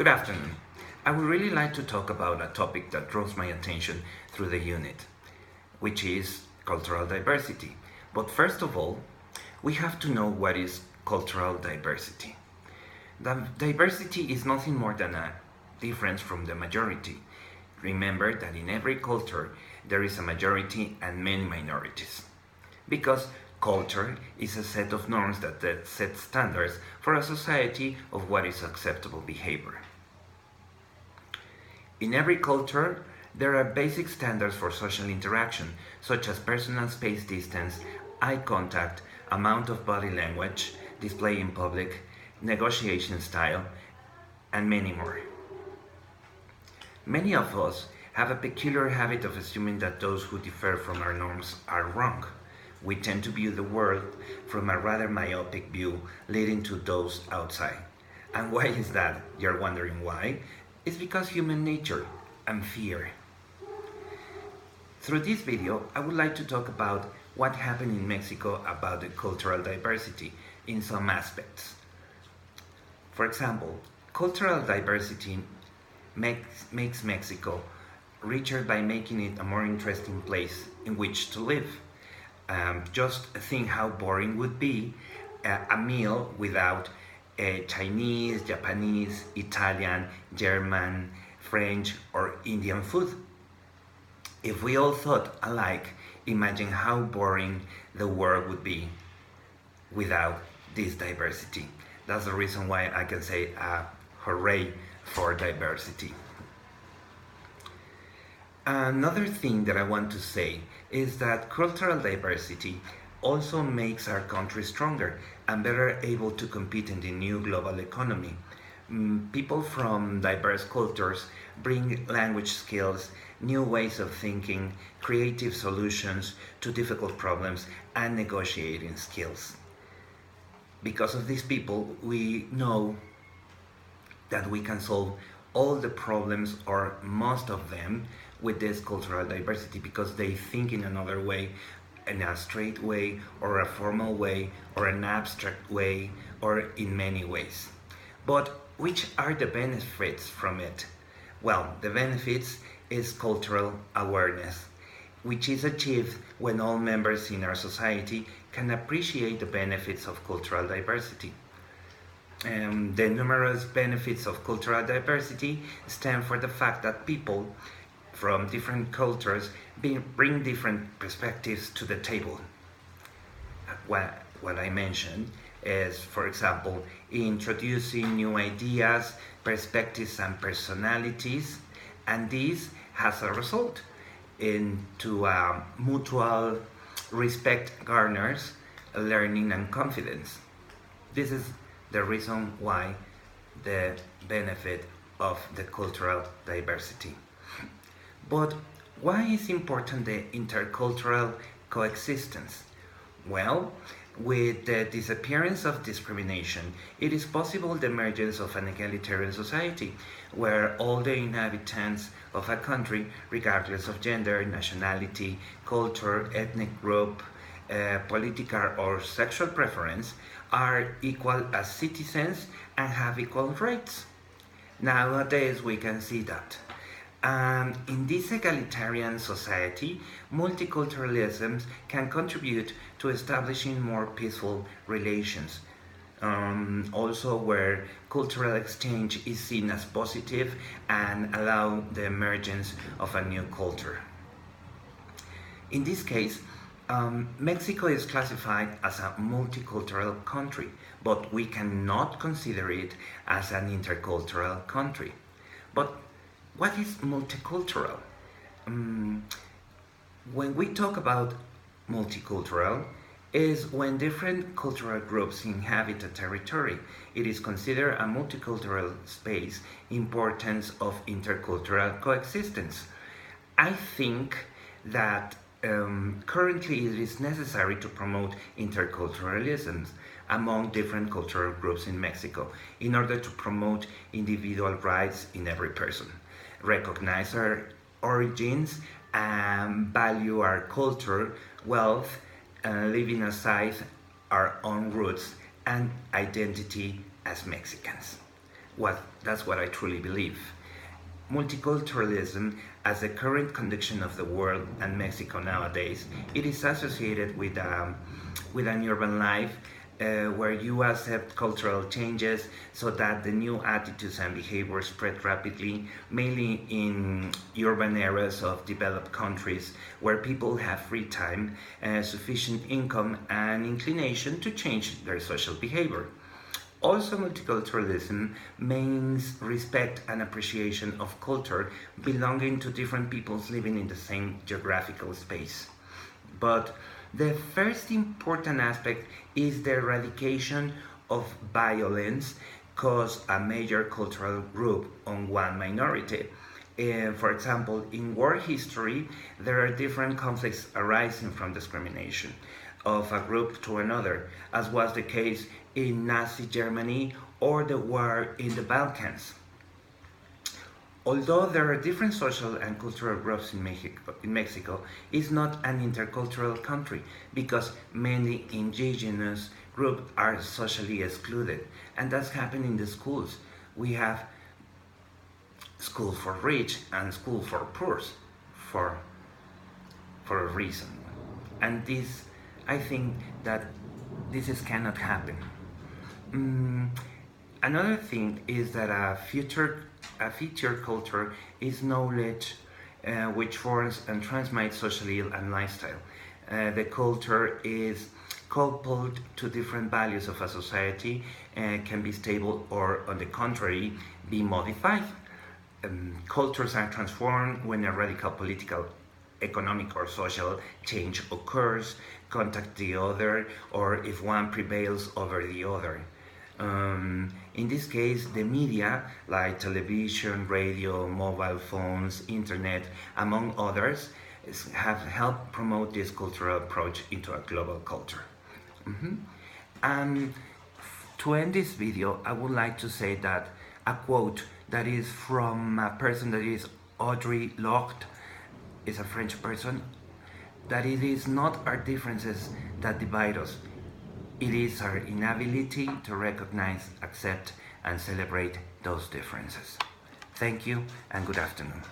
Good afternoon. I would really like to talk about a topic that draws my attention through the unit, which is cultural diversity. But first of all, we have to know what is cultural diversity. The diversity is nothing more than a difference from the majority. Remember that in every culture there is a majority and many minorities. Because culture is a set of norms that set standards for a society of what is acceptable behavior. In every culture, there are basic standards for social interaction, such as personal space distance, eye contact, amount of body language, display in public, negotiation style, and many more. Many of us have a peculiar habit of assuming that those who differ from our norms are wrong. We tend to view the world from a rather myopic view, leading to those outside. And why is that? You're wondering why? It's because human nature and fear. Through this video, I would like to talk about what happened in Mexico about the cultural diversity in some aspects. For example, cultural diversity makes Mexico richer by making it a more interesting place in which to live. Just think how boring would be a meal without Chinese, Japanese, Italian, German, French, or Indian food. If we all thought alike, imagine how boring the world would be without this diversity. That's the reason why I can say hooray for diversity. Another thing that I want to say is that cultural diversity also makes our country stronger and better able to compete in the new global economy. People from diverse cultures bring language skills, new ways of thinking, creative solutions to difficult problems, and negotiating skills. Because of these people, we know that we can solve all the problems, or most of them, with this cultural diversity because they think in another way, in a straight way, or a formal way, or an abstract way, or in many ways. But which are the benefits from it? Well, the benefits is cultural awareness, which is achieved when all members in our society can appreciate the benefits of cultural diversity. The numerous benefits of cultural diversity stem from the fact that people from different cultures bring different perspectives to the table. What I mentioned is, for example, introducing new ideas, perspectives, and personalities, and this has a result into mutual respect garners learning and confidence. This is the reason why the benefit of the cultural diversity. But why is important the intercultural coexistence? Well, with the disappearance of discrimination, it is possible the emergence of an egalitarian society where all the inhabitants of a country, regardless of gender, nationality, culture, ethnic group, political or sexual preference, are equal as citizens and have equal rights. Nowadays we can see that. In this egalitarian society, multiculturalism can contribute to establishing more peaceful relations. Also where cultural exchange is seen as positive and allow the emergence of a new culture. In this case, Mexico is classified as a multicultural country, but we cannot consider it as an intercultural country. But what is multicultural? When we talk about multicultural, is when different cultural groups inhabit a territory. It is considered a multicultural space, importance of intercultural coexistence. I think that currently it is necessary to promote interculturalism among different cultural groups in Mexico in order to promote individual rights in every person, recognize our origins, and value our culture, wealth, leaving aside our own roots and identity as Mexicans. That's what I truly believe. Multiculturalism, as the current condition of the world and Mexico nowadays, it is associated with an urban life where you accept cultural changes so that the new attitudes and behaviors spread rapidly, mainly in urban areas of developed countries where people have free time, sufficient income, and inclination to change their social behavior. Also, multiculturalism means respect and appreciation of culture belonging to different peoples living in the same geographical space. But the first important aspect is the eradication of violence caused a major cultural group on one minority. For example, in war history, there are different conflicts arising from discrimination of a group to another, as was the case in Nazi Germany or the war in the Balkans. Although there are different social and cultural groups in Mexico, it's not an intercultural country because many indigenous groups are socially excluded, and that's happening in the schools. We have school for rich and school for poor for a reason. And this, I think that cannot happen. Another thing is that a future culture is knowledge which forms and transmits socially and lifestyle. The culture is coupled to different values of a society, can be stable or, on the contrary, be modified. Cultures are transformed when a radical political, economic, or social change occurs, contact the other, or if one prevails over the other. In this case, the media, like television, radio, mobile phones, internet, among others, have helped promote this cultural approach into a global culture. And to end this video, I would like to say that a quote that is from a person that is Audre Lorde, is a French person, that it is not our differences that divide us, it is our inability to recognize, accept, and celebrate those differences. Thank you and good afternoon.